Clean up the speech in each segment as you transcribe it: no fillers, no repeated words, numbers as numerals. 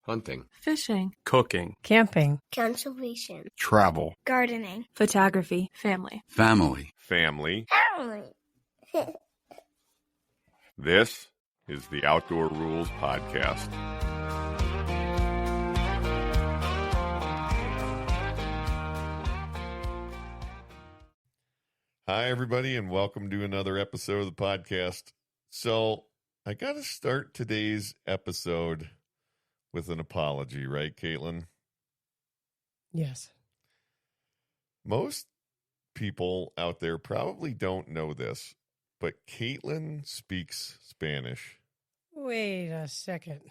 hunting, fishing, cooking, camping, conservation, travel, gardening, photography, family. family. Family. family. This is the Outdoor Rules Podcast. Hi, everybody, and welcome to another episode of the podcast. So, I got to start today's episode with an apology, right, Caitlin? yes. Most people out there probably don't know this, but Caitlin speaks Spanish. Wait a second.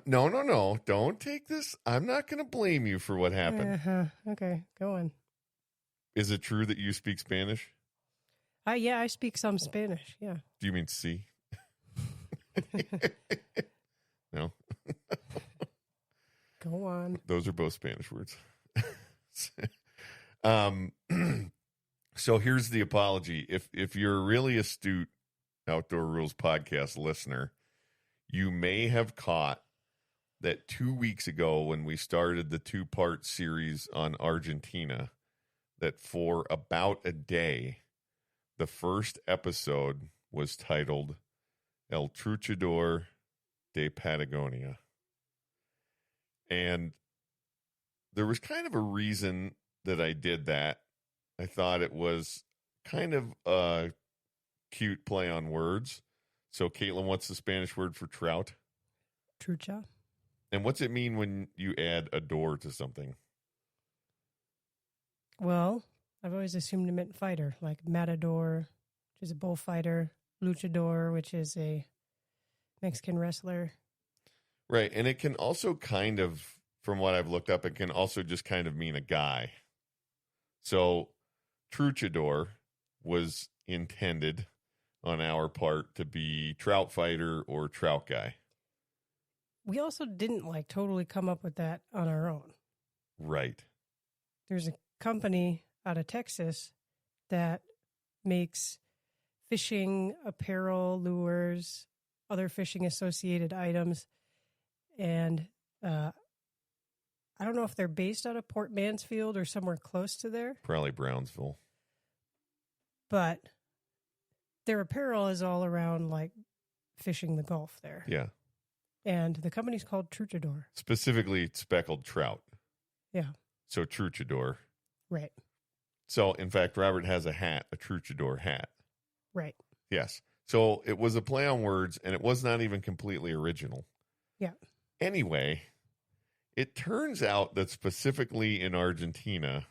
No. Don't take this. I'm not going to blame you for what happened. Okay, go on. Is it true that you speak Spanish? Yeah, I speak some Spanish, yeah. Do you mean C? No. Go on. Those are both Spanish words. So here's the apology. If you're a really astute Outdoor Rules Podcast listener, you may have caught that 2 weeks ago when we started the 2-part series on Argentina, that for about a day, the first episode was titled El Truchador de Patagonia. And there was kind of a reason that I did that. I thought it was kind of a cute play on words. So, Caitlin, what's the Spanish word for trout? Trucha. And what's it mean when you add a door to something? Well, I've always assumed it meant fighter, like matador, which is a bullfighter, luchador, which is a Mexican wrestler. Right. And it can also kind of, from what I've looked up, it can also just kind of mean a guy. So, Truchador was intended on our part to be trout fighter or trout guy. We also didn't totally come up with that on our own. Right. There's a company out of Texas that makes fishing apparel, lures, other fishing associated items. And I don't know if they're based out of Port Mansfield or somewhere close to there. Probably Brownsville. But their apparel is all around fishing the Gulf there. Yeah. And the company's called Truchador. Specifically speckled trout. Yeah. So Truchador. Right. So, in fact, Robert has a hat, a Truchador hat. Right. Yes. So it was a play on words, and it was not even completely original. Yeah. Anyway, it turns out that specifically in Argentina,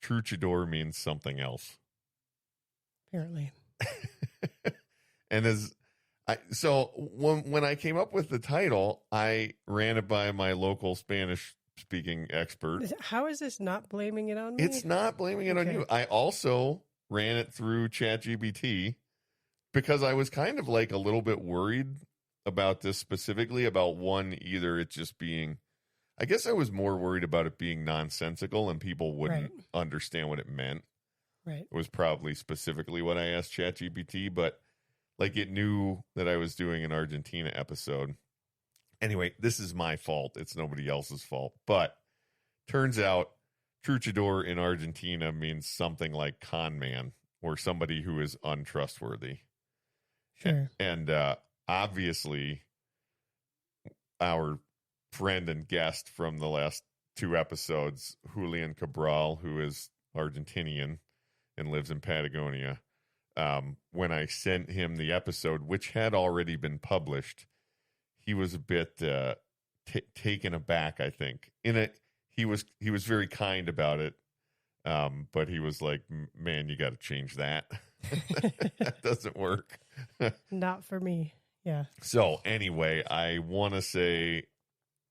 Truchador means something else. Apparently. And when I came up with the title, I ran it by my local Spanish-speaking expert. How is this not blaming it on me? It's not blaming it on you. I also ran it through ChatGPT because I was kind of a little bit worried about this specifically, about either it just being, I guess I was more worried about it being nonsensical and people wouldn't understand what it meant. Right. It was probably specifically what I asked ChatGPT, but it knew that I was doing an Argentina episode. Anyway, this is my fault. It's nobody else's fault. But turns out Truchador in Argentina means something like con man or somebody who is untrustworthy. Sure. And obviously, our friend and guest from the last 2 episodes, Julian Cabral, who is Argentinian and lives in Patagonia, when I sent him the episode, which had already been published, he was a bit taken aback, I think. He was very kind about it, but he was like, man, you got to change that. That doesn't work. Not for me. Yeah. So anyway, I want to say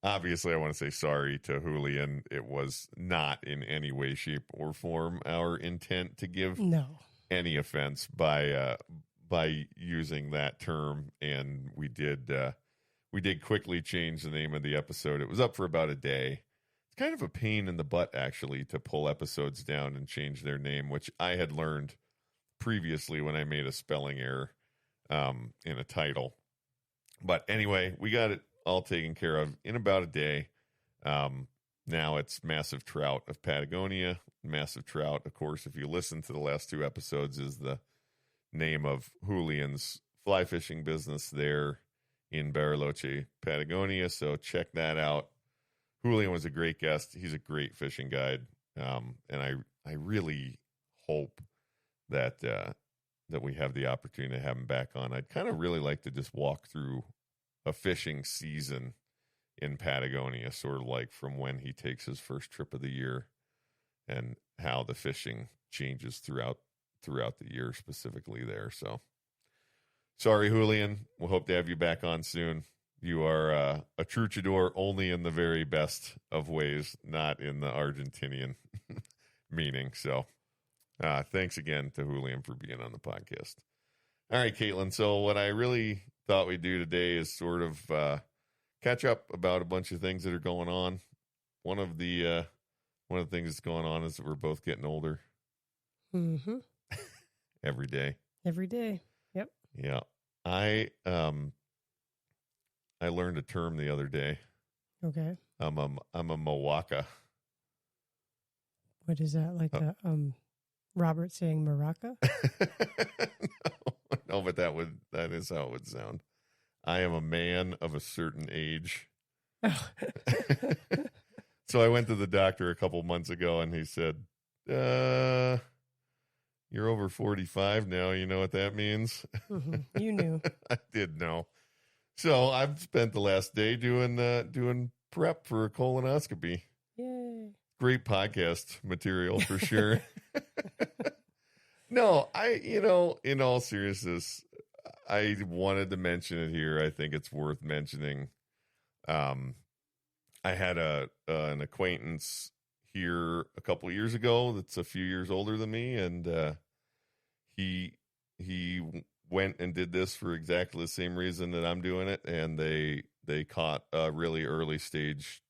sorry to Julian. It was not in any way, shape, or form our intent to give any offense by using that term, and we did quickly change the name of the episode. It was up for about a day. It's kind of a pain in the butt, actually, to pull episodes down and change their name, which I had learned previously when I made a spelling error in a title. But anyway, we got it all taken care of in about a day. Now it's Massive Trout of Patagonia. Massive Trout, of course, if you listen to the last 2 episodes, is the name of Julian's fly fishing business there in Bariloche, Patagonia. So check that out. Julian was a great guest. He's a great fishing guide. And I really hope that that we have the opportunity to have him back on. I'd kind of really like to just walk through a fishing season in Patagonia, sort of like from when he takes his first trip of the year and how the fishing changes throughout the year, specifically there. So sorry, Julian. We'll hope to have you back on soon. You are a Truchador only in the very best of ways, not in the Argentinian meaning. So thanks again to Julian for being on the podcast. All right, Caitlin. So what I really thought we'd do today is sort of catch up about a bunch of things that are going on. One of the things that's going on is that we're both getting older. Mm-hmm. Every day. Every day. Yep. Yeah. I learned a term the other day. Okay. I'm a Mawaka. What is that? Like Robert saying maraca? No, but that is how it would sound. I am a man of a certain age. Oh. So I went to the doctor a couple months ago and he said, you're over 45 now. You know what that means? Mm-hmm. You knew. I did know. So I've spent the last day doing prep for a colonoscopy. Yay. Great podcast material for sure. No, in all seriousness, I wanted to mention it here. I think it's worth mentioning. I had an acquaintance here a couple years ago that's a few years older than me, and he went and did this for exactly the same reason that I'm doing it, and they caught a really early stage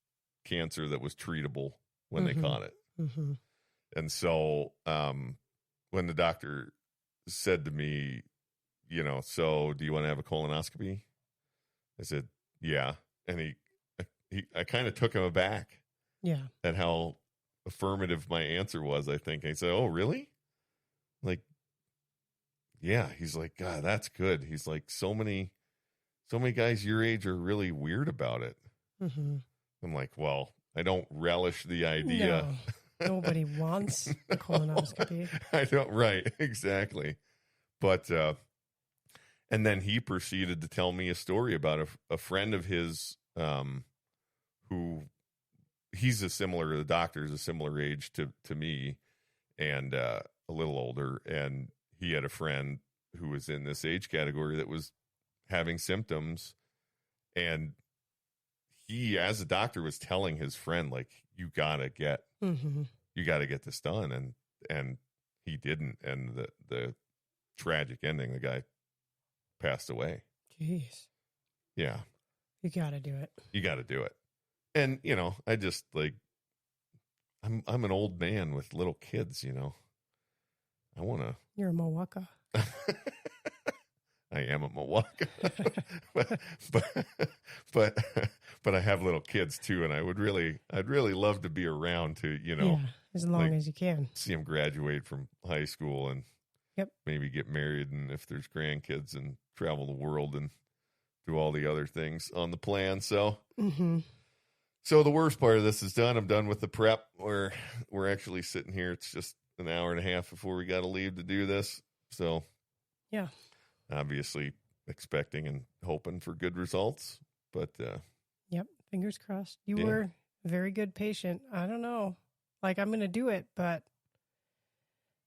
cancer that was treatable when they caught it. Mm-hmm. And so when the doctor said to me, so do you want to have a colonoscopy? I said, yeah. And I kind of took him aback. Yeah. At how affirmative my answer was, I think. And he said, oh, really? Like, yeah. He's like, God, that's good. He's like, so many guys your age are really weird about it. Mm-hmm. I'm like, well, I don't relish the idea. No, nobody wants a colonoscopy. I don't. Right. Exactly. But, and then he proceeded to tell me a story about a friend of his, who he's the doctor's a similar age to me and, a little older. And he had a friend who was in this age category that was having symptoms, and he, as a doctor, was telling his friend, like, you gotta get this done. And he didn't. And the tragic ending, the guy passed away. Jeez. Yeah. You gotta do it. You gotta do it. And, I just like, I'm an old man with little kids, I want to. You're a Mawaka. I am a Mawaka. but I have little kids too, and I'd really love to be around to, as long as you can. See them graduate from high school and maybe get married, and if there's grandkids, and travel the world and do all the other things on the plan. So, So the worst part of this is done. I'm done with the prep. We're actually sitting here. It's just an hour and a half before we got to leave to do this. So, yeah, obviously expecting and hoping for good results. But fingers crossed. You were a very good patient. I don't know. Like, I'm going to do it, but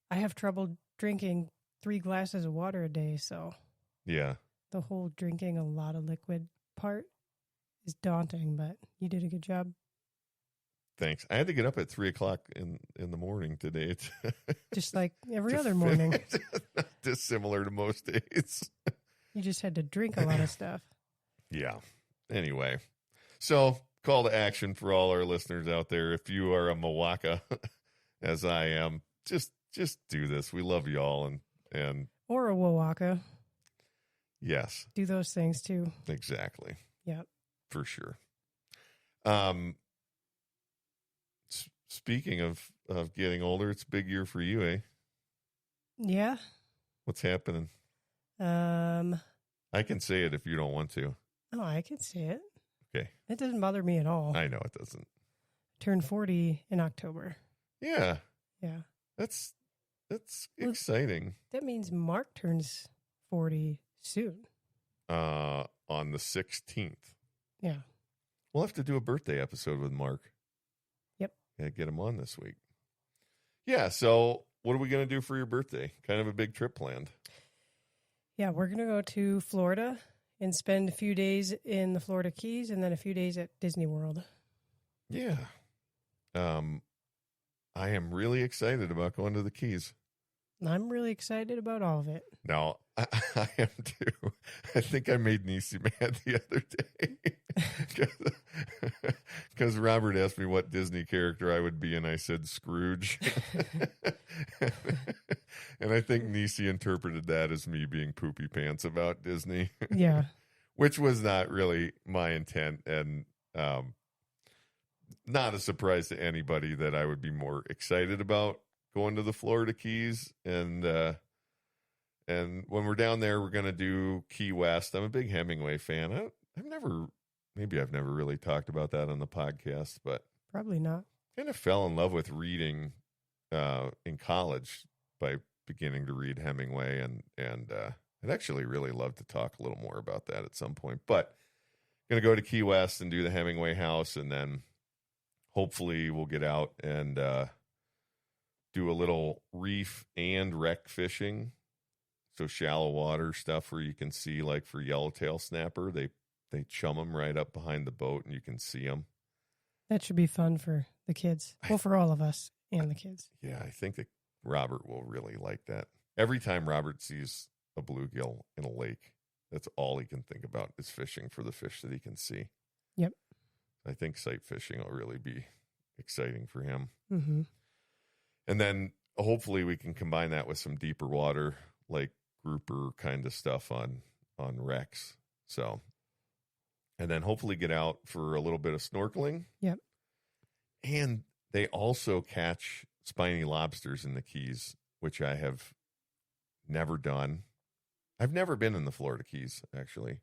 I have trouble drinking 3 glasses of water a day. So, yeah, the whole drinking a lot of liquid part is daunting, but you did a good job. Thanks. I had to get up at 3:00 in the morning today. Just like every other morning. Not dissimilar to most days. You just had to drink a lot of stuff. Yeah. Anyway, so call to action for all our listeners out there. If you are a Mawaka, as I am, just do this. We love y'all and or a Wawaka. Yes. Do those things too. Exactly. Yep. for sure. Speaking of getting older, it's a big year for you, eh? Yeah. What's happening? I can say it if you don't want to. Oh, I can see it. Okay. It doesn't bother me at all. I know it doesn't. Turned 40 in October. Yeah. Yeah. That's exciting. That means Mark turns 40 soon. On the 16th. Yeah. We'll have to do a birthday episode with Mark. Yep. Yeah, get him on this week. Yeah, so what are we going to do for your birthday? Kind of a big trip planned. Yeah, we're going to go to Florida and spend a few days in the Florida Keys and then a few days at Disney World. Yeah. I am really excited about going to the Keys. I'm really excited about all of it. No, I am too. I think I made Nisi mad the other day because Robert asked me what Disney character I would be, and I said Scrooge. And I think Nisi interpreted that as me being poopy pants about Disney. Yeah. Which was not really my intent, and not a surprise to anybody that I would be more excited about going to the Florida Keys. And when we're down there, we're going to do Key West. I'm a big Hemingway fan. I've never really talked about that on the podcast, but probably not. Kind of fell in love with reading in college by beginning to read Hemingway, and I'd actually really love to talk a little more about that at some point. But going to go to Key West and do the Hemingway house, and then hopefully we'll get out and do a little reef and wreck fishing. So shallow water stuff where you can see, like for yellowtail snapper, they chum them right up behind the boat and you can see them. That should be fun for the kids. Well, for all of us and the kids. Yeah, I think that Robert will really like that. Every time Robert sees a bluegill in a lake, that's all he can think about is fishing for the fish that he can see. Yep. I think sight fishing will really be exciting for him. Mm-hmm. And then hopefully we can combine that with some deeper water, like grouper kind of stuff on wrecks. So, and then hopefully get out for a little bit of snorkeling. Yep. And they also catch spiny lobsters in the Keys, which I have never done. I've never been in the Florida Keys, actually.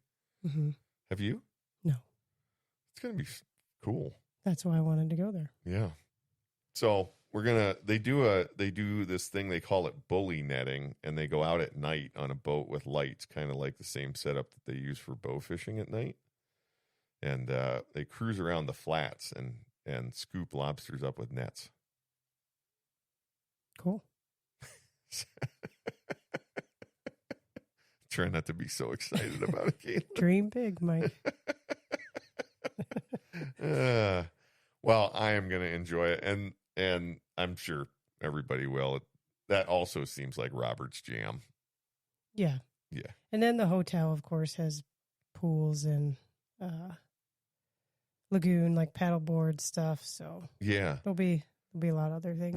Mm-hmm. Have you? No. It's going to be cool. That's why I wanted to go there. Yeah. So they do this thing, they call it bully netting, and they go out at night on a boat with lights, kind of like the same setup that they use for bow fishing at night. And they cruise around the flats and scoop lobsters up with nets. Cool. Try not to be so excited about it, Caitlin. Dream big, Mike. Well, I am going to enjoy it, and I'm sure everybody will. That also seems like Robert's jam. Yeah. Yeah. And then the hotel, of course, has pools and lagoon, like paddleboard stuff. So yeah, there'll be a lot of other things.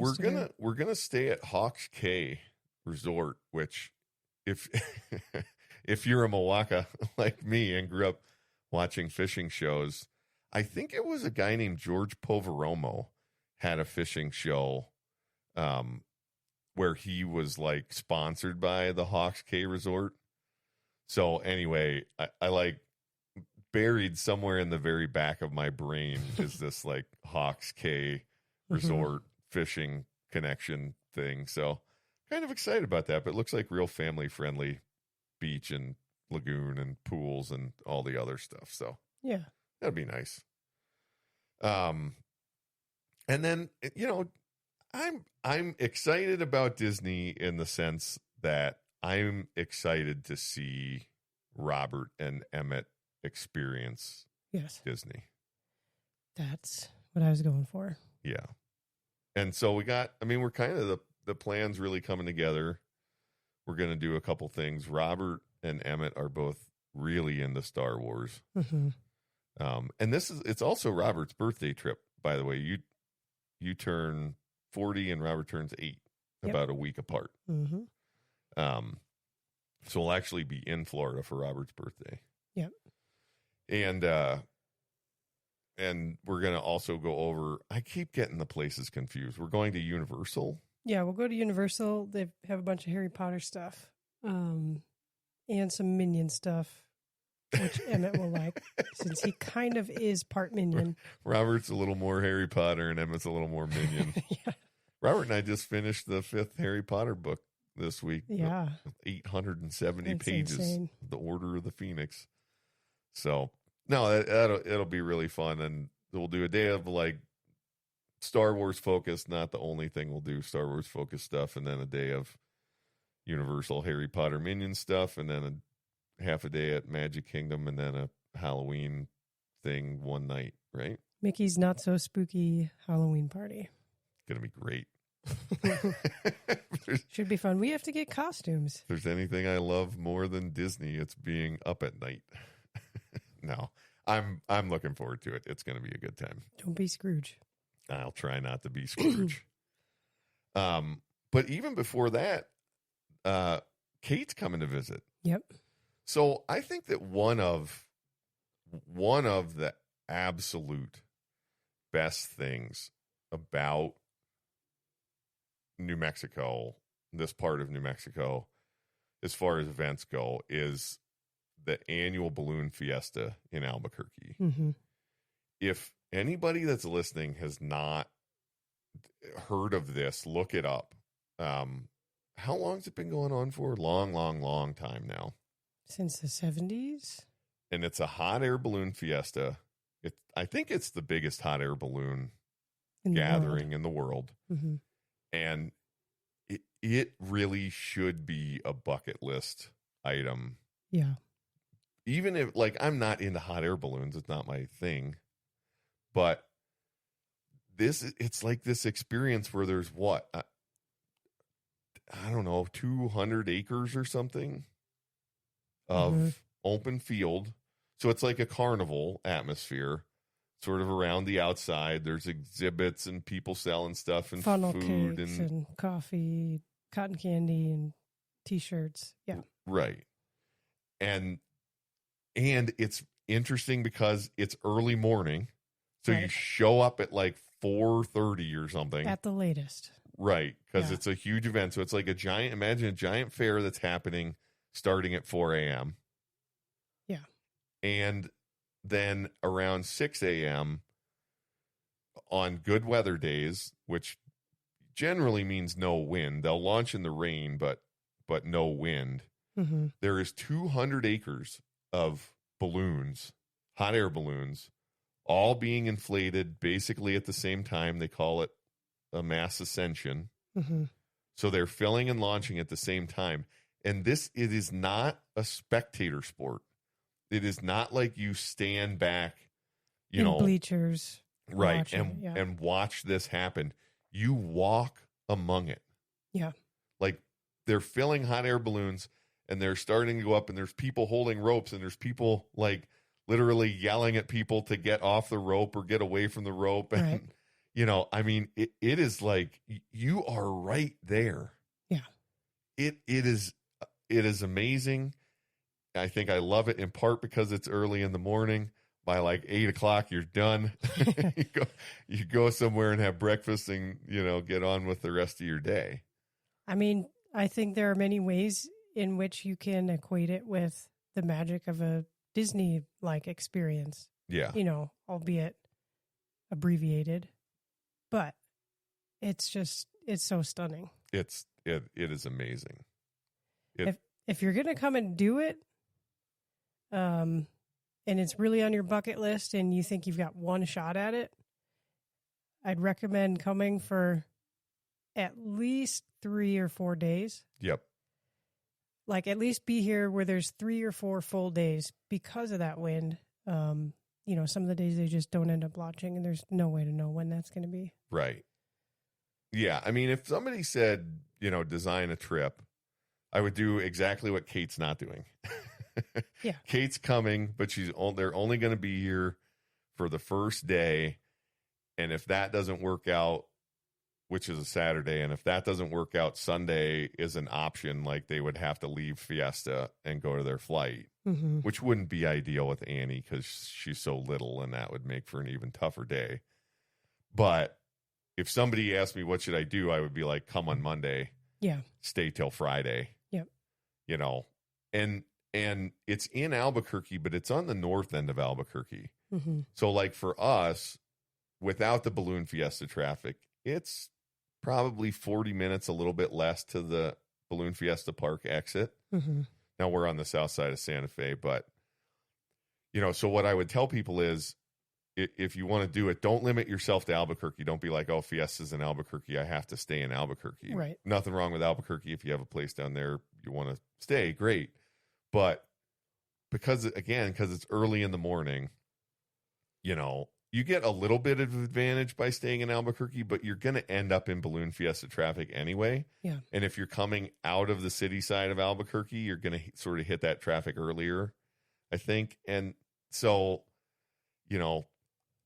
We're gonna stay at Hawks Cay Resort, which if you're a Milwaukee like me and grew up watching fishing shows, I think it was a guy named George Poveromo had a fishing show where he was like sponsored by the Hawks Cay Resort. So anyway, I like buried somewhere in the very back of my brain is this like Hawks Cay Resort fishing connection thing. So kind of excited about that, but it looks like real family friendly beach and lagoon and pools and all the other stuff. So yeah, that'd be nice. And then, I'm excited about Disney in the sense that I'm excited to see Robert and Emmett experience Disney. That's what I was going for. Yeah. And so we're kind of the plans really coming together. We're going to do a couple things. Robert and Emmett are both really into Star Wars. Mm-hmm. And it's also Robert's birthday trip, by the way. You turn 40 and Robert turns 8, about a week apart. Mm-hmm. So we'll actually be in Florida for Robert's birthday. Yep. And and we're going to also go over, I keep getting the places confused. We're going to Universal. Yeah, we'll go to Universal. They have a bunch of Harry Potter stuff, and some Minion stuff, which Emmett will like, since he kind of is part Minion. Robert's a little more Harry Potter, and Emmett's a little more Minion. Yeah. Robert and I just finished the 5th Harry Potter book this week. Yeah. 870 That's pages. insane. The Order of the Phoenix. So, no, it'll be really fun. And we'll do a day of like Star Wars focused, not the only thing we'll do, Star Wars focused stuff. And then a day of Universal Harry Potter Minion stuff. And then a half a day at Magic Kingdom. And then a Halloween thing one night, right? Mickey's Not So Spooky Halloween Party. Going to be great. Should be fun. We have to get costumes. If there's anything I love more than Disney, it's being up at night. No, I'm looking forward to it. It's going to be a good time. Don't be Scrooge. I'll try not to be Scrooge. But even before that, Kate's coming to visit. Yep. So I think that one of the absolute best things about New Mexico, this part of New Mexico, as far as events go, is the annual balloon fiesta in Albuquerque. Mm-hmm. If anybody that's listening has not heard of this, look it up. How long has it been going on for? Long time now. Since the 70s? And it's a hot air balloon fiesta. I think it's the biggest hot air balloon gathering in the world. Mm-hmm. And it really should be a bucket list item. Yeah. Even if, like, I'm not into hot air balloons, it's not my thing. But it's like this experience where there's what? I don't know, 200 acres or something of open field. So it's like a carnival atmosphere, sort of around the outside. There's exhibits and people selling stuff and funnel food cakes and coffee, cotton candy and T-shirts. Yeah. Right. And it's interesting because it's early morning. So you show up at like 4:30 or something. At the latest. Right. Because it's a huge event. So it's like imagine a giant fair that's happening starting at 4 a.m. Yeah. And then around 6 a.m. on good weather days, which generally means no wind. They'll launch in the rain, but no wind. Mm-hmm. There is 200 acres of balloons, hot air balloons, all being inflated basically at the same time. They call it a mass ascension. Mm-hmm. So they're filling and launching at the same time. And it is not a spectator sport. It is not like you stand back, in bleachers. Right. And watch this happen. You walk among it. Yeah. Like they're filling hot air balloons and they're starting to go up and there's people holding ropes and there's people like literally yelling at people to get off the rope or get away from the rope. And, right. I mean, it is like you are right there. Yeah. It is amazing. I think I love it in part because it's early in the morning. By like 8 o'clock, you're done. you go somewhere and have breakfast and, get on with the rest of your day. I mean, I think there are many ways in which you can equate it with the magic of a Disney-like experience. Yeah. Albeit abbreviated, but it's so stunning. It is amazing. If you're going to come and do it, and it's really on your bucket list and you think you've got one shot at it, I'd recommend coming for at least 3 or 4 days. Yep. Like at least be here where there's 3 or 4 full days because of that wind. Some of the days they just don't end up launching and there's no way to know when that's going to be. Right. Yeah. I mean, if somebody said, design a trip, I would do exactly what Kate's not doing. Yeah. Kate's coming, but they're only going to be here for the first day. And if that doesn't work out, which is a Saturday. And if that doesn't work out, Sunday is an option. Like they would have to leave Fiesta and go to their flight, which wouldn't be ideal with Annie because she's so little, and that would make for an even tougher day. But if somebody asked me, what should I do? I would be like, come on Monday. Yeah. Stay till Friday. Yep. You know, and it's in Albuquerque, but it's on the north end of Albuquerque. So like for us, without the Balloon Fiesta traffic, it's probably 40 minutes, a little bit less to the Balloon Fiesta Park exit. Now we're on the south side of Santa Fe, but, you know, so what I would tell people is if you want to do it, don't limit yourself to Albuquerque. Don't be like, oh, Fiesta's in Albuquerque, I have to stay in Albuquerque. Right. Nothing wrong with Albuquerque. If you have a place down there, you want to stay, great. But because it's early in the morning, you know, you get a little bit of advantage by staying in Albuquerque, but you're going to end up in Balloon Fiesta traffic anyway. Yeah. And if you're coming out of the city side of Albuquerque, you're going to sort of hit that traffic earlier, I think. And so, you know,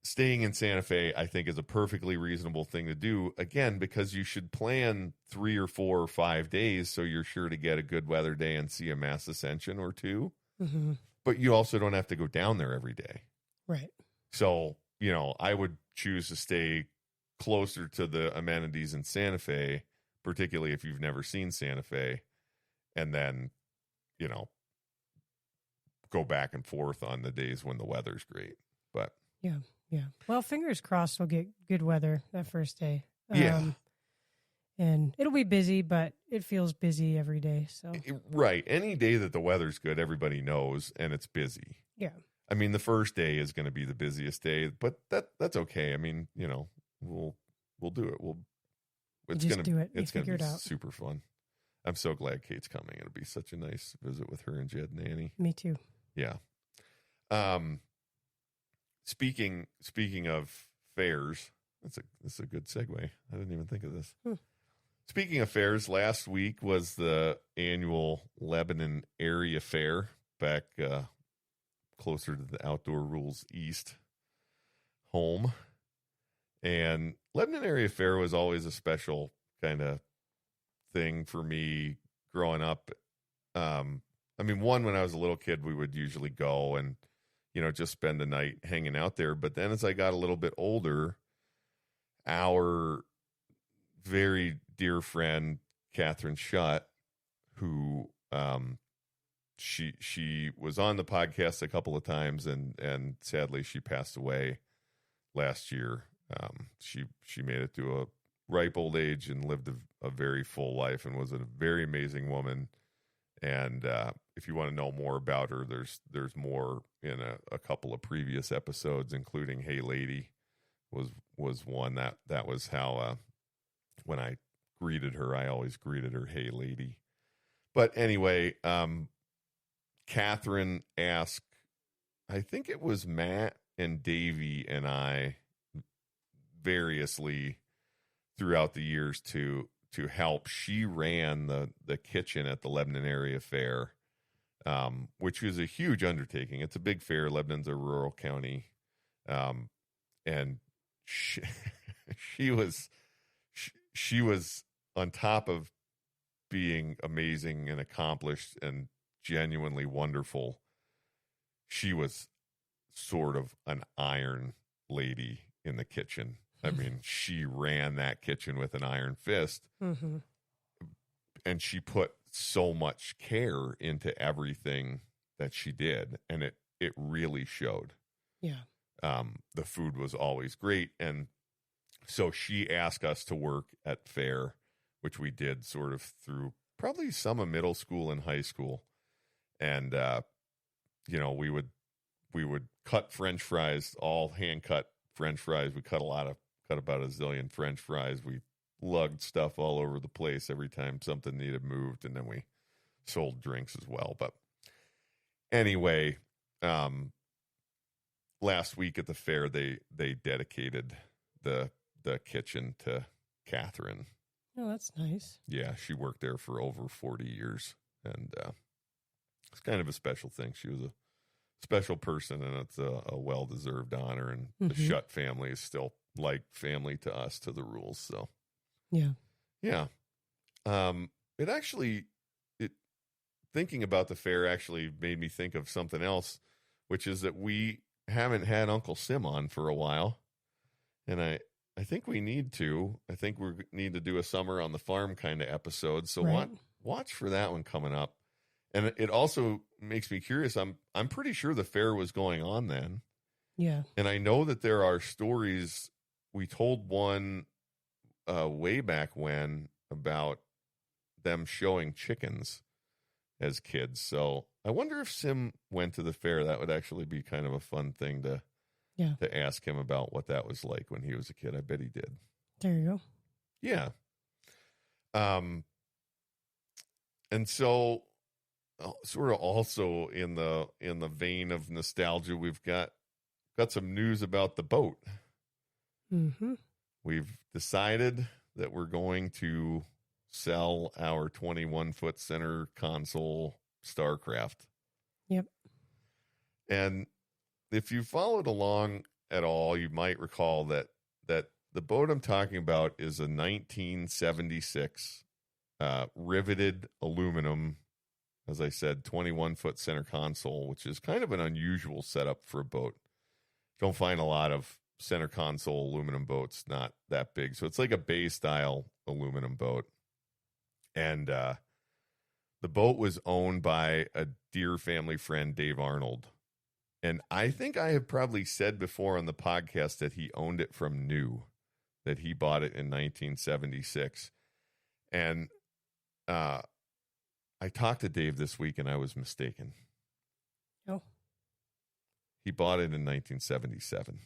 staying in Santa Fe, I think, is a perfectly reasonable thing to do. Again, because you should plan 3 or 4 or 5 days so you're sure to get a good weather day and see a mass ascension or two. But you also don't have to go down there every day. Right. So, you know, I would choose to stay closer to the amenities in Santa Fe, particularly if you've never seen Santa Fe, and then, you know, go back and forth on the days when the weather's great. But yeah. Well, fingers crossed we'll get good weather that first day. And it'll be busy, but it feels busy every day. So right. Any day that the weather's good, everybody knows, and it's busy. Yeah. I mean, the first day is going to be the busiest day, but that's okay. I mean, you know, we'll do it. It's going to be super fun. I'm so glad Kate's coming. It'll be such a nice visit with her and Jed and Annie. Me too. Yeah. Speaking of fairs, that's a good segue. I didn't even think of this. Speaking of fairs, last week was the annual Lebanon Area Fair back closer to the Outdoor Rules East home. And Lebanon Area Fair was always a special kind of thing for me growing up. I mean, when I was a little kid, we would usually go and, you know, just spend the night hanging out there. But then as I got a little bit older, our very dear friend, Catherine Schutt, who she was on the podcast a couple of times, and sadly she passed away last year. She made it to a ripe old age and lived a very full life and was a very amazing woman. And if you want to know more about her, there's more in a couple of previous episodes, including Hey Lady was one that was how when I greeted her, I always greeted her Hey Lady. But anyway, Catherine asked, I think it was Matt and Davey and I variously throughout the years to help. She ran the kitchen at the Lebanon Area Fair, which was a huge undertaking. It's a big fair. Lebanon's a rural county. And she was on top of being amazing and accomplished and genuinely wonderful. She was sort of an iron lady in the kitchen. I mean, she ran that kitchen with an iron fist. And she put so much care into everything that she did, and it really showed. Yeah. The food was always great, and so she asked us to work at fair, which we did sort of through probably some of middle school and high school. And you know, we would cut French fries, all hand cut French fries. We cut about a zillion French fries. We lugged stuff all over the place every time something needed moved, and then we sold drinks as well. But anyway, last week at the fair, they dedicated the kitchen to Catherine. Oh, that's nice. Yeah, she worked there for over 40 years, and it's kind of a special thing. She was a special person, and it's a well-deserved honor, and the Schutt family is still like family to us, to the Rules. So Yeah. Yeah. It actually, thinking about the fair actually made me think of something else, which is that we haven't had Uncle Sim on for a while. And I think we need to. I think we need to do a summer on the farm kind of episode. So Right. watch for that one coming up. And it also makes me curious. I'm pretty sure the fair was going on then. Yeah. And I know that there are stories. We told one way back when about them showing chickens as kids. So I wonder if Sim went to the fair. That would actually be kind of a fun thing to ask him about what that was like when he was a kid. I bet he did. There you go. Yeah. And so sort of also in the vein of nostalgia, we've got some news about the boat. Mm-hmm. We've decided that we're going to sell our 21-foot center console Starcraft. Yep. And if you followed along at all, you might recall that the boat I'm talking about is a 1976 riveted aluminum, as I said, 21-foot center console, which is kind of an unusual setup for a boat. Don't find a lot of center console aluminum boats, not that big. So it's like a bay style aluminum boat. And the boat was owned by a dear family friend, Dave Arnold. And I think I have probably said before on the podcast that he owned it from new, that he bought it in 1976. And I talked to Dave this week and I was mistaken. Oh. He bought it in 1977.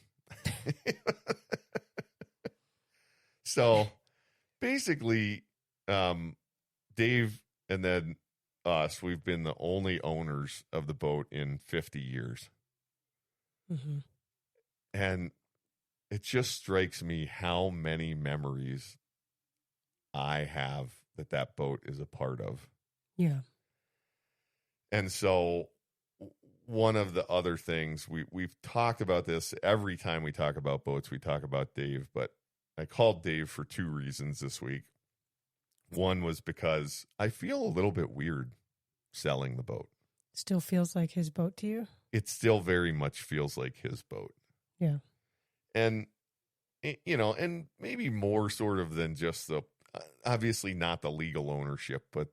So basically, Dave and then us, we've been the only owners of the boat in 50 years. Mm-hmm. And it just strikes me how many memories I have that boat is a part of. Yeah. And so one of the other things we've talked about this every time we talk about boats, we talk about Dave, but I called Dave for two reasons this week. One was because I feel a little bit weird selling the boat. Still feels like his boat to you? It still very much feels like his boat. Yeah. And, you know, and maybe more sort of than just the, obviously not the legal ownership, but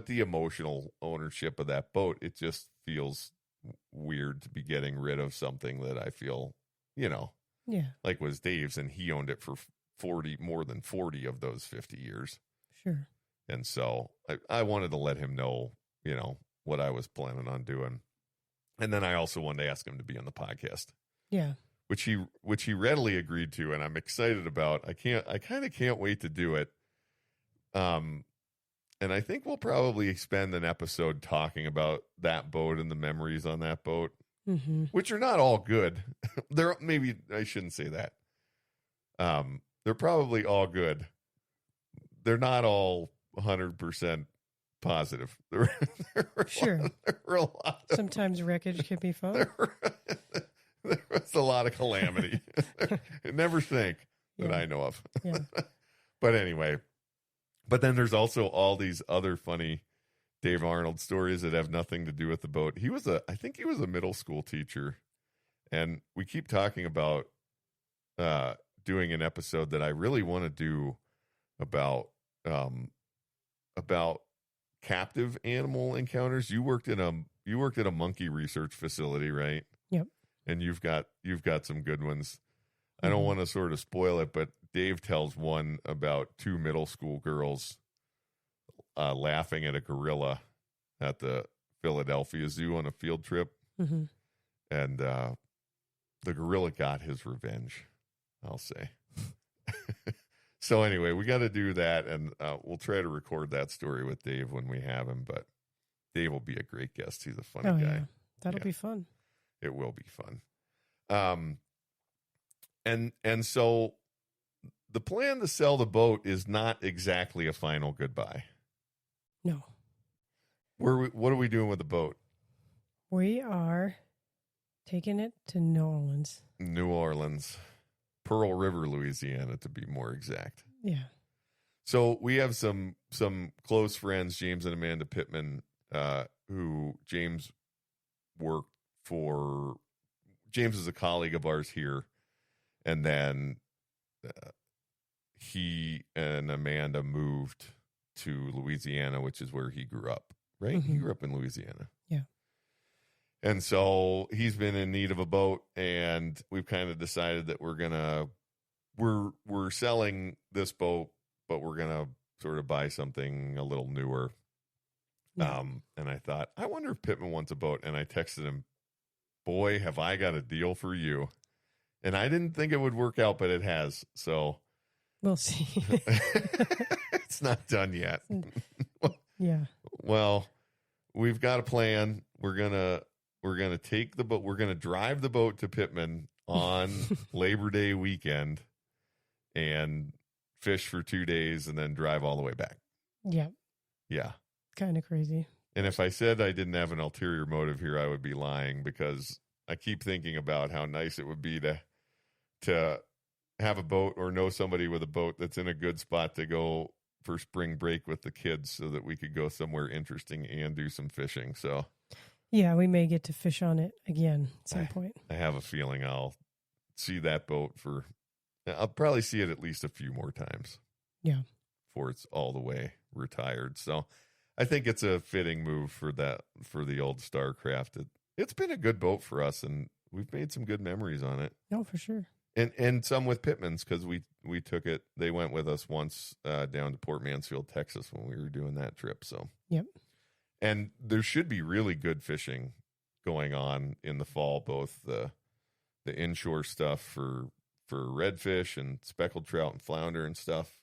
the emotional ownership of that boat. It just feels weird to be getting rid of something that I feel, you know, like was Dave's, and he owned it for more than 40 of those 50 years. Sure. And so I wanted to let him know, you know, what I was planning on doing. And then I also wanted to ask him to be on the podcast. Yeah. Which he readily agreed to, and I'm excited about. I kind of can't wait to do it. And I think we'll probably spend an episode talking about that boat and the memories on that boat, which are not all good. Maybe I shouldn't say that. They're probably all good. They're not all 100% positive. Sure. There were a lot of, sometimes wreckage can be fun. There was a lot of calamity. Never think that I know of. Yeah. But anyway, but then there's also all these other funny Dave Arnold stories that have nothing to do with the boat. I think he was a middle school teacher, and we keep talking about doing an episode that I really want to do about captive animal encounters. You worked at a monkey research facility, right? Yep. And you've got some good ones. I don't want to sort of spoil it, but Dave tells one about two middle school girls laughing at a gorilla at the Philadelphia Zoo on a field trip. Mm-hmm. And the gorilla got his revenge, I'll say. So anyway, we got to do that, and we'll try to record that story with Dave when we have him. But Dave will be a great guest. He's a funny guy. Yeah. That'll be fun. It will be fun. And so the plan to sell the boat is not exactly a final goodbye. No. What are we doing with the boat? We are taking it to New Orleans. New Orleans. Pearl River, Louisiana, to be more exact. Yeah. So we have some close friends, James and Amanda Pittman, who James worked for. James is a colleague of ours here, and then he and Amanda moved to Louisiana, which is where he grew up, right? Mm-hmm. He grew up in Louisiana. Yeah. And so he's been in need of a boat, and we've kind of decided that we're selling this boat, but we're going to sort of buy something a little newer. Yeah. And I thought, I wonder if Pittman wants a boat. And I texted him, boy, have I got a deal for you. And I didn't think it would work out, but it has. So we'll see. It's not done yet. Yeah. Well, we've got a plan. We're gonna take the boat. We're gonna drive the boat to Pittman on Labor Day weekend and fish for 2 days and then drive all the way back. Yeah. Yeah. Kind of crazy. And if I said I didn't have an ulterior motive here, I would be lying, because I keep thinking about how nice it would be to have a boat or know somebody with a boat that's in a good spot to go for spring break with the kids, so that we could go somewhere interesting and do some fishing. So yeah, we may get to fish on it again at some point. I have a feeling I'll see that boat I'll probably see it at least a few more times. Yeah. Before it's all the way retired. So I think it's a fitting move for the old Starcraft. It's been a good boat for us, and we've made some good memories on it. No, for sure. And some with Pittman's, because we took it. They went with us once down to Port Mansfield, Texas, when we were doing that trip. So yep. And there should be really good fishing going on in the fall, both the inshore stuff for redfish and speckled trout and flounder and stuff,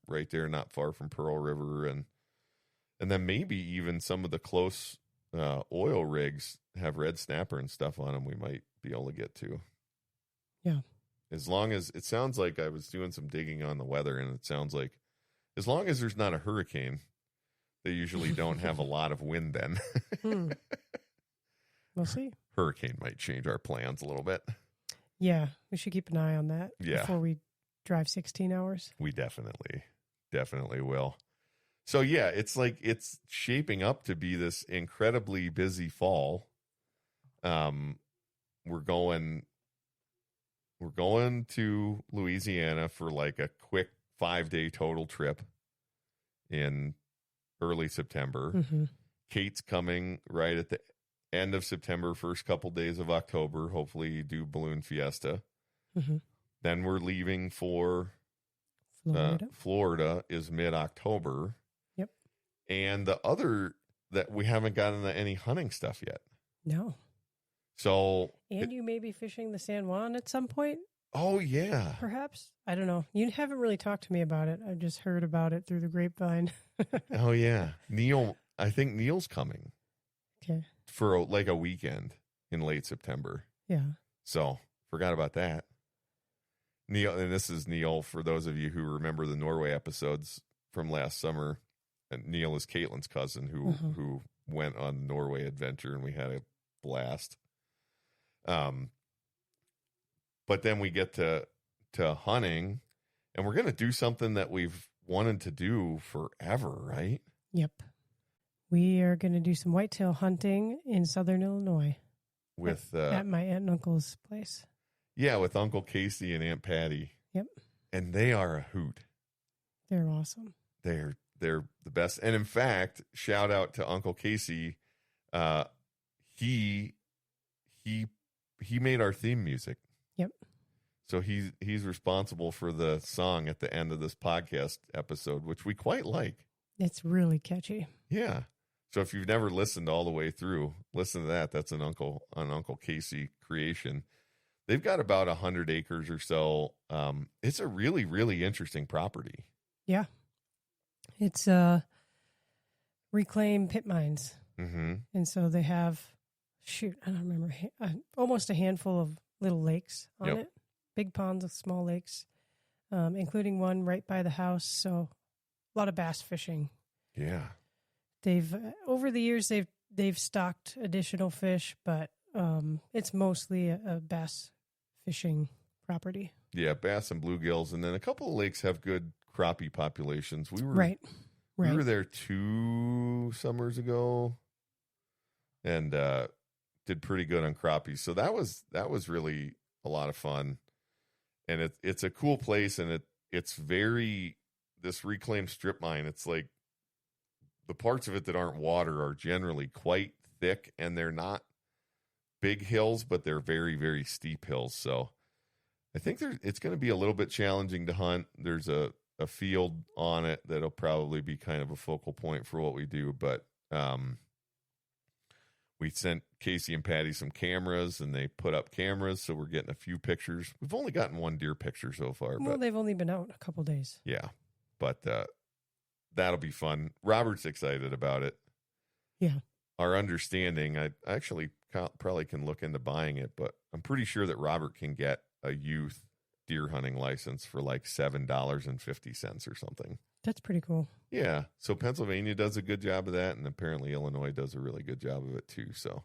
right there, not far from Pearl River, and then maybe even some of the close oil rigs have red snapper and stuff on them. We might be able to get to. Yeah. As long as it sounds like, I was doing some digging on the weather, and it sounds like as long as there's not a hurricane, they usually don't have a lot of wind then. We'll see. Hurricane might change our plans a little bit. Yeah, we should keep an eye on that before we drive 16 hours. We definitely will. So yeah, it's like it's shaping up to be this incredibly busy fall. We're going to Louisiana for like a quick 5-day total trip in early September. Mm-hmm. Kate's coming right at the end of September, first couple days of October. Hopefully do Balloon Fiesta. Mm-hmm. Then we're leaving for Florida. Florida is mid-October. Yep. And the other that we haven't gotten to any hunting stuff yet. No. So. And you may be fishing the San Juan at some point. Oh, yeah. Perhaps. I don't know. You haven't really talked to me about it. I've just heard about it through the grapevine. Oh, yeah. I think Neil's coming. Okay. For like a weekend in late September. Yeah. So, forgot about that. Neil, and this is Neil, for those of you who remember the Norway episodes from last summer. And Neil is Caitlin's cousin who went on the Norway adventure, and we had a blast. But then we get to hunting, and we're going to do something that we've wanted to do forever, right? Yep. We are going to do some whitetail hunting in southern Illinois. With at my aunt and uncle's place. Yeah, with Uncle Casey and Aunt Patty. Yep. And they are a hoot. They're awesome. They're the best. And in fact, shout out to Uncle Casey. He made our theme music. Yep. So he's responsible for the song at the end of this podcast episode, which we quite like. It's really catchy. Yeah. So if you've never listened all the way through, listen to that. That's an Uncle Casey creation. They've got about 100 acres or so. It's a really, really interesting property. Yeah. It's reclaimed pit mines. Mm-hmm. And so they have, I don't remember, almost a handful of little lakes on it. Big ponds with small lakes, including one right by the house. So a lot of bass fishing. Yeah. They've over the years they've stocked additional fish, but it's mostly a bass fishing property. Yeah, bass and bluegills, and then a couple of lakes have good crappie populations. We were there 2 summers ago, and did pretty good on crappies. So that was really a lot of fun, and it's a cool place, and it's very this reclaimed strip mine. It's like the parts of it that aren't water are generally quite thick, and they're not big hills, but they're very, very steep hills. So I think it's going to be a little bit challenging to hunt. There's a field on it that'll probably be kind of a focal point for what we do. But we sent Casey and Patty some cameras, and they put up cameras, so we're getting a few pictures. We've only gotten 1 deer picture so far. Well, they've only been out a couple days. Yeah, but that'll be fun. Robert's excited about it. Yeah. Our understanding, I actually probably can look into buying it, but I'm pretty sure that Robert can get a youth deer hunting license for like $7.50 or something. That's pretty cool. Yeah. So Pennsylvania does a good job of that, and apparently Illinois does a really good job of it too. So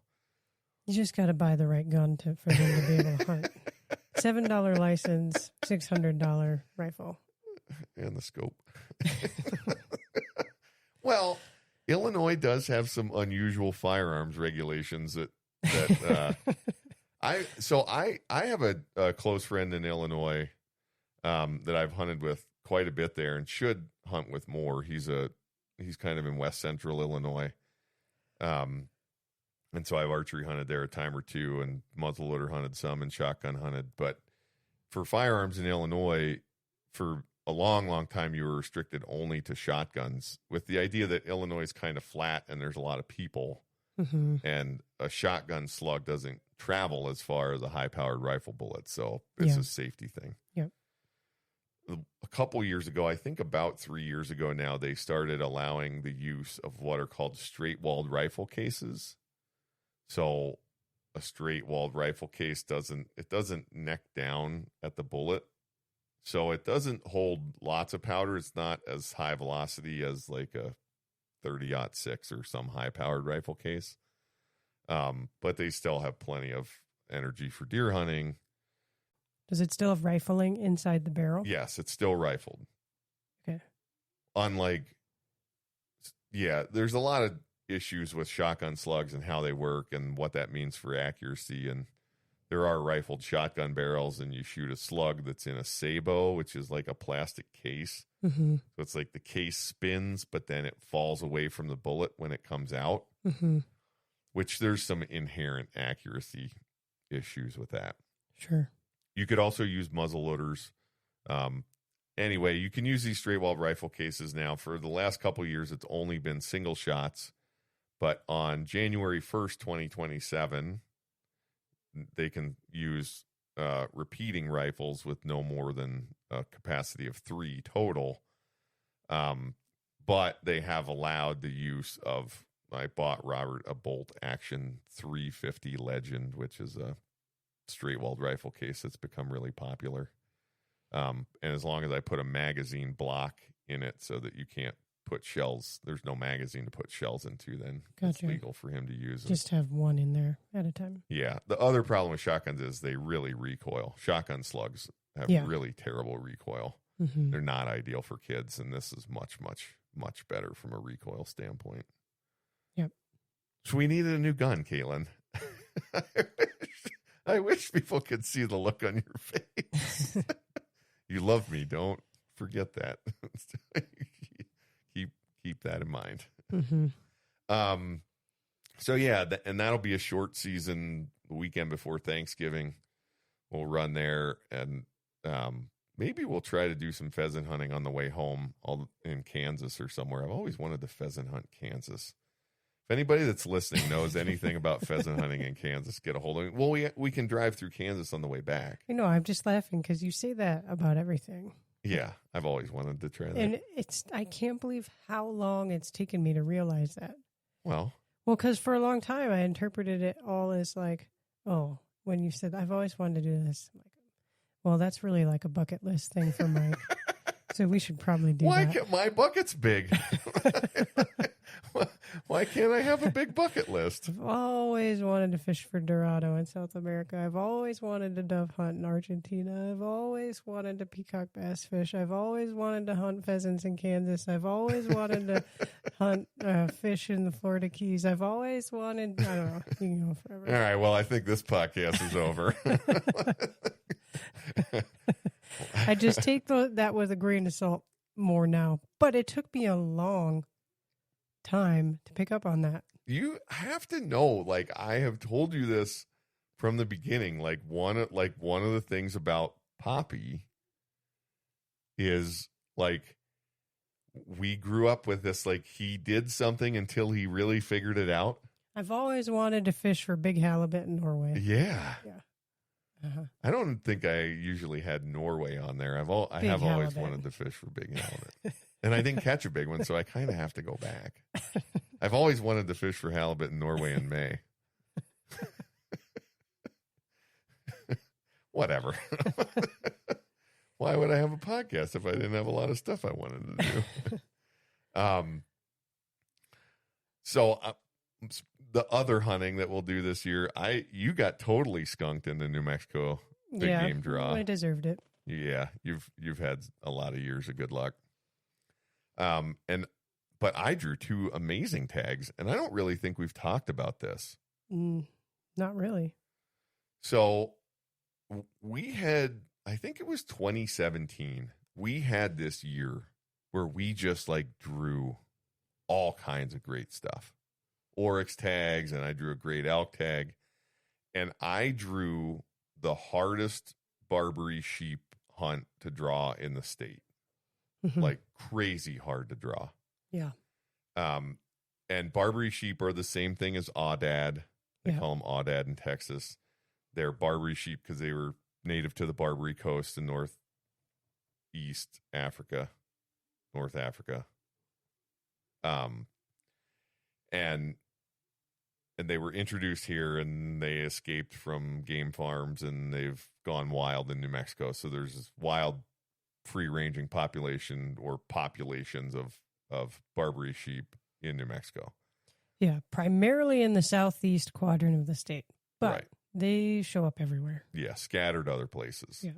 you just got to buy the right gun for them to be able to hunt. $7 license, $600 rifle. And the scope. Well, Illinois does have some unusual firearms regulations that I have a close friend in Illinois that I've hunted with quite a bit there and should hunt with more. He's kind of in west central Illinois. And so I've archery hunted there a time or two, and muzzleloader hunted some, and shotgun hunted. But for firearms in Illinois, for a long, long time, you were restricted only to shotguns, with the idea that Illinois is kind of flat and there's a lot of people, and a shotgun slug doesn't travel as far as a high-powered rifle bullet. So it's a safety thing. Yep. A couple years ago, I think about 3 years ago now, they started allowing the use of what are called straight-walled rifle cases. So a straight-walled rifle case doesn't neck down at the bullet. So it doesn't hold lots of powder. It's not as high velocity as like a 30-06 or some high-powered rifle case. But they still have plenty of energy for deer hunting. Does it still have rifling inside the barrel? Yes, it's still rifled. Okay. There's a lot of issues with shotgun slugs and how they work and what that means for accuracy. And there are rifled shotgun barrels, and you shoot a slug that's in a sabot, which is like a plastic case. So it's like the case spins, but then it falls away from the bullet when it comes out, which there's some inherent accuracy issues with that. Sure. You could also use muzzle loaders. Anyway, you can use these straight wall rifle cases now. For the last couple of years, it's only been single shots. But on January 1st, 2027, they can use repeating rifles with no more than a capacity of 3 total. But they have allowed the use of, I bought Robert a bolt action 350 Legend, which is a straight-walled rifle case that's become really popular. And as long as I put a magazine block in it so that you can't put shells, there's no magazine to put shells into, then it's legal for him to use them. Just have one in there at a time. Yeah. The other problem with shotguns is they really recoil. Shotgun slugs have really terrible recoil. They're not ideal for kids, and this is much, much, much better from a recoil standpoint. Yep. So we needed a new gun, Caitlin. I wish people could see the look on your face. You love me. Don't forget that. Keep that in mind. So yeah, and that'll be a short season. The weekend before Thanksgiving, we'll run there, and maybe we'll try to do some pheasant hunting on the way home, in Kansas or somewhere. I've always wanted to pheasant hunt Kansas. If anybody that's listening knows anything about pheasant hunting in Kansas, get a hold of me. Well, we can drive through Kansas on the way back. I know. I'm just laughing because you say that about everything. Yeah, I've always wanted to try that. And I can't believe how long it's taken me to realize that. Well, because for a long time I interpreted it all as like, oh, when you said, I've always wanted to do this. I'm like, well, that's really like a bucket list thing for Mike. So we should probably do that. My bucket's big. Why can't I have a big bucket list? I've always wanted to fish for Dorado in South America. I've always wanted to dove hunt in Argentina. I've always wanted to peacock bass fish. I've always wanted to hunt pheasants in Kansas. I've always wanted to hunt fish in the Florida Keys. I've always wanted, I don't know, you can go forever. All right, well, I think this podcast is over. I just take that with a grain of salt more now. But it took me a long time to pick up on that. You have to know, like, I have told you this from the beginning. Like one of the things about Poppy is, like, we grew up with this, like, he did something until he really figured it out. I've always wanted to fish for big halibut in Norway. Yeah. Uh-huh. I don't think I usually had Norway on there. I have always wanted to fish for big halibut. And I didn't catch a big one, so I kind of have to go back. I've always wanted to fish for halibut in Norway in May. Whatever. Why would I have a podcast if I didn't have a lot of stuff I wanted to do? So the other hunting that we'll do this year, you got totally skunked in the New Mexico big game draw. I deserved it. Yeah, you've had a lot of years of good luck. But I drew 2 amazing tags, and I don't really think we've talked about this. Not really. So we had, I think it was 2017. We had this year where we just, like, drew all kinds of great stuff. Oryx tags, and I drew a great elk tag, and I drew the hardest Barbary sheep hunt to draw in the state. Like, crazy hard to draw. Yeah. And Barbary sheep are the same thing as aoudad. They call them aoudad in Texas. They're Barbary sheep because they were native to the Barbary coast in North Africa. And they were introduced here, and they escaped from game farms, and they've gone wild in New Mexico. So there's this wild free-ranging population or populations of Barbary sheep in New Mexico. Yeah, primarily in the southeast quadrant of the state, but they show up everywhere. Yeah, scattered other places. Yeah.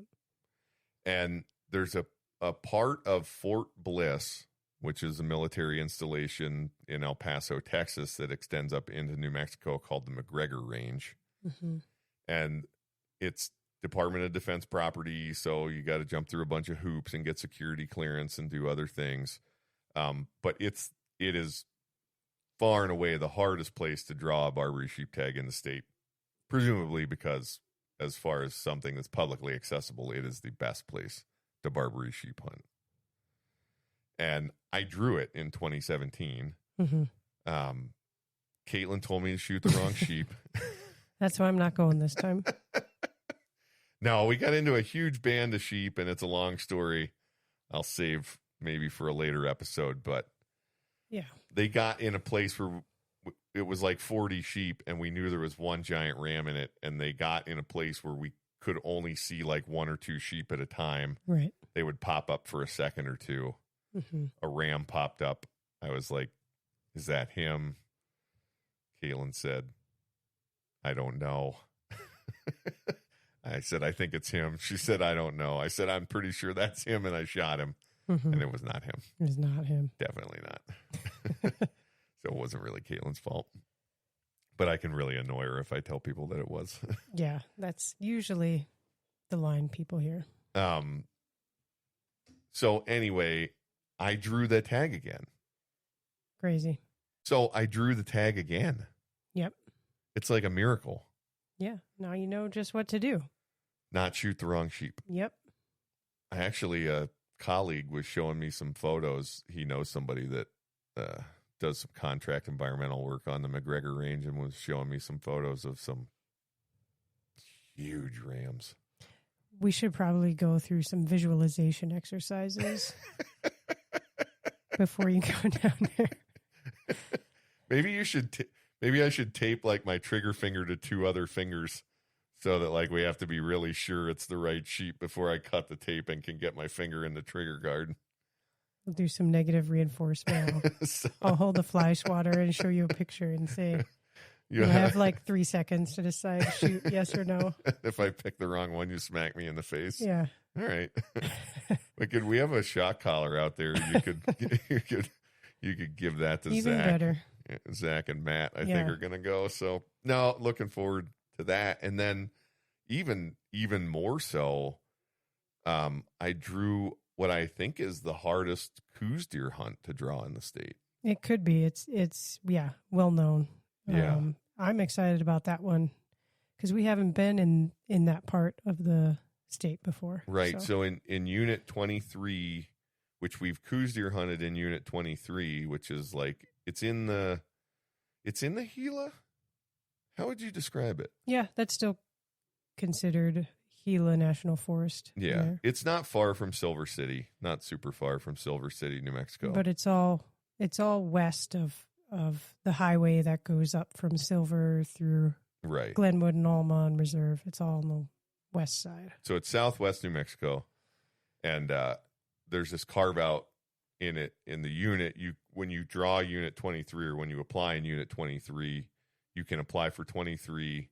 And there's a part of Fort Bliss, which is a military installation in El Paso, Texas, that extends up into New Mexico, called the McGregor Range. And it's Department of Defense property, so you got to jump through a bunch of hoops and get security clearance and do other things. But it is far and away the hardest place to draw a Barbary sheep tag in the state, presumably because, as far as something that's publicly accessible, it is the best place to Barbary sheep hunt. And I drew it in 2017. Caitlin told me to shoot the wrong sheep. That's why I'm not going this time. No, we got into a huge band of sheep, and it's a long story. I'll save maybe for a later episode, but they got in a place where it was like 40 sheep, and we knew there was one giant ram in it, and they got in a place where we could only see like 1 or 2 sheep at a time. Right. They would pop up for a second or two. A ram popped up. I was like, is that him? Caitlin said, I don't know. I said, I think it's him. She said, I don't know. I said, I'm pretty sure that's him, and I shot him. And it was not him. It was not him. Definitely not. So it wasn't really Caitlin's fault. But I can really annoy her if I tell people that it was. Yeah, that's usually the line people hear. So anyway, I drew the tag again. Crazy. So I drew the tag again. Yep. It's like a miracle. Yeah. Now you know just what to do. Not shoot the wrong sheep. Yep. I actually, a colleague was showing me some photos. He knows somebody that does some contract environmental work on the McGregor Range, and was showing me some photos of some huge rams. We should probably go through some visualization exercises before you go down there. Maybe you should. Maybe I should tape like my trigger finger to 2 other fingers, so that like we have to be really sure it's the right sheep before I cut the tape and can get my finger in the trigger guard. We'll do some negative reinforcement. So- I'll hold the fly swatter and show you a picture and say, you have like 3 seconds to decide, shoot, yes or no. If I pick the wrong one, you smack me in the face. Yeah. All right. We have a shock collar out there. You could give that to Even Zach. better. Zach and Matt, I think, Yeah. are going to go. So no, looking forward to that. And then even more so, I drew what I think is the hardest coos deer hunt to draw in the state. It could be. It's well known. Yeah. I'm excited about that one because we haven't been in that part of the state before. Right. So in Unit 23, which we've coos deer hunted in Unit 23, which is like it's in the Gila. How would you describe it? Yeah, that's still considered Gila National Forest. Yeah, there. it's not far from Silver City, not super far from Silver City, New Mexico. But it's all west of the highway that goes up from Silver through right. Glenwood and Alma and Reserve. It's all on the west side. So it's southwest New Mexico, and there's this carve out in it in the unit. When you draw Unit 23 or when you apply in Unit 23, you can apply for 23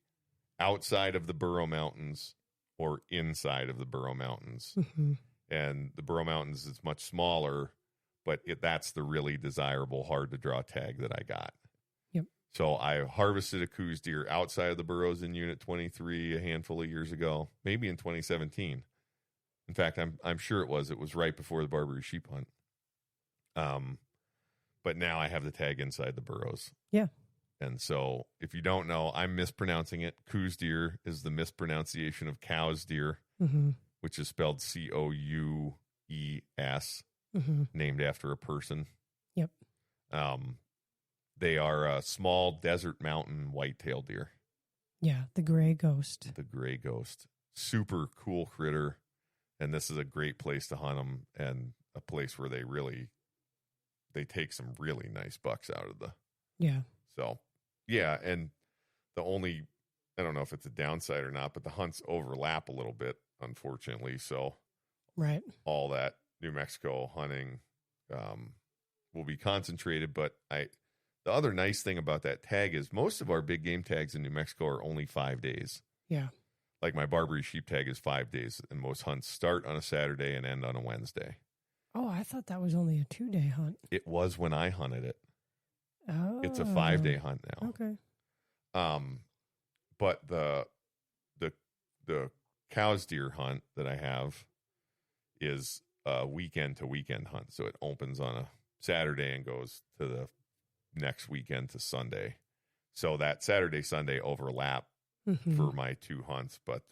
outside of the Burro Mountains or inside of the Burro Mountains. Mm-hmm. And the Burro Mountains is much smaller, but that's the really desirable, hard to draw tag that I got. Yep. So I harvested a coos deer outside of the burrows in Unit 23 a handful of years ago, maybe in 2017. In fact, I'm sure it was. It was right before the Barbary sheep hunt. But now I have the tag inside the burrows. Yeah. And so if you don't know, I'm mispronouncing it. Coos deer is the mispronunciation of cow's deer, Mm-hmm. which is spelled Coues, Mm-hmm. named after a person. Yep. They are a small desert mountain whitetail deer. Yeah, the gray ghost. The gray ghost. Super cool critter. And this is a great place to hunt them and a place where they take some really nice bucks out of the. Yeah. So, yeah. And I don't know if it's a downside or not, but the hunts overlap a little bit, unfortunately. So, Right. all that New Mexico hunting will be concentrated. But the other nice thing about that tag is most of our big game tags in New Mexico are only 5 days. Yeah. Like my Barbary sheep tag is 5 days, and most hunts start on a Saturday and end on a Wednesday. Oh, I thought that was only a 2-day hunt. It was when I hunted it. Oh. It's a 5-day hunt now. Okay. But the cow's deer hunt that I have is a weekend to weekend hunt. So it opens on a Saturday and goes to the next weekend to Sunday. So that Saturday, Sunday overlap Mm-hmm. for my 2 hunts, but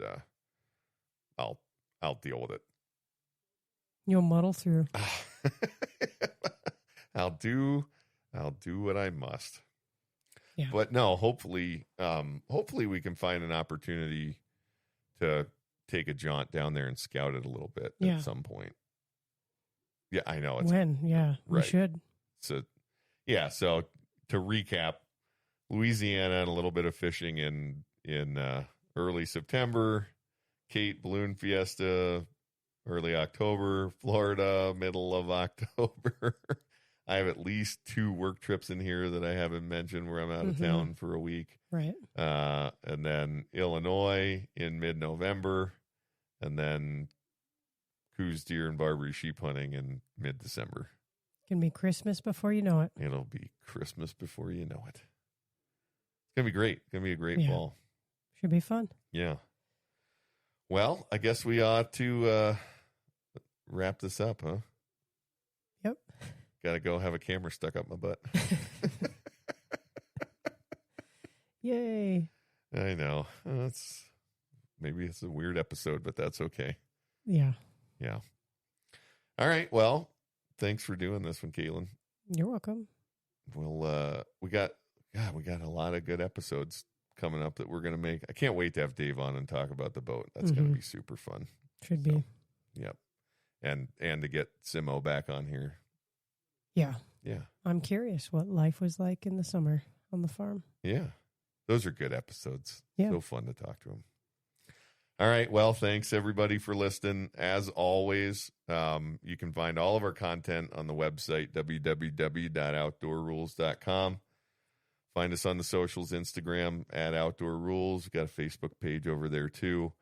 I'll deal with it. You'll muddle through. I'll do what I must. Yeah. But no, hopefully we can find an opportunity to take a jaunt down there and scout it a little bit Yeah. at some point. Yeah, I know. Yeah, we right. should. So, yeah. So to recap, Louisiana and a little bit of fishing in early September, Kate Balloon Fiesta, early October, Florida, middle of October. I have at least 2 work trips in here that I haven't mentioned where I'm out of Mm-hmm. town for a week. Right. And then Illinois in mid-November, and then coos deer and Barbary sheep hunting in mid-December. Can be Christmas before you know it. It'll be Christmas before you know it. It's going to be great. It's going to be a great Yeah. fall. Should be fun. Yeah. Well, I guess we ought to wrap this up, huh? Yep. Got to go have a camera stuck up my butt. Yay. I know. Maybe it's a weird episode, but that's okay. Yeah. Yeah. All right. Well, thanks for doing this one, Caitlin. You're welcome. Well, we got a lot of good episodes coming up that we're going to make. I can't wait to have Dave on and talk about the boat. That's going to be super fun. Should be. Yep. And to get Simo back on here. Yeah. Yeah. I'm curious what life was like in the summer on the farm. Yeah. Those are good episodes. Yeah. So fun to talk to him. All right. Well, thanks everybody for listening. As always, you can find all of our content on the website, www.outdoorrules.com. Find us on the socials, Instagram at Outdoor Rules. We've got a Facebook page over there too.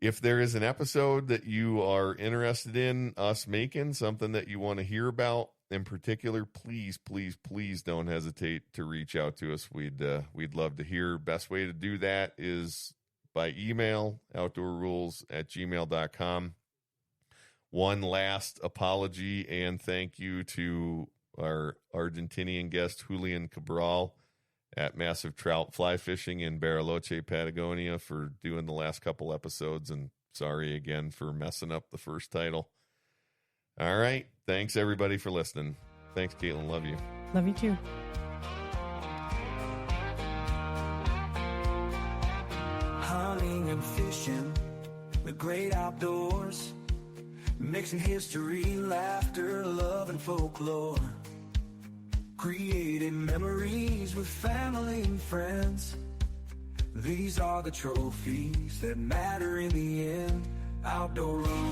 If there is an episode that you are interested in us making, something that you want to hear about in particular, please, please, please don't hesitate to reach out to us. We'd love to hear. Best way to do that is by email, outdoorrules@gmail.com. One last apology and thank you to our Argentinian guest, Julian Cabral, at Massive Trout Fly Fishing in Bariloche, Patagonia, for doing the last couple episodes. And sorry again for messing up the first title. All right. Thanks, everybody, for listening. Thanks, Caitlin. Love you. Love you too. Hunting and fishing, the great outdoors, mixing history, laughter, love, and folklore, creating memories with family and friends. These are the trophies that matter in the end. Outdoor rules.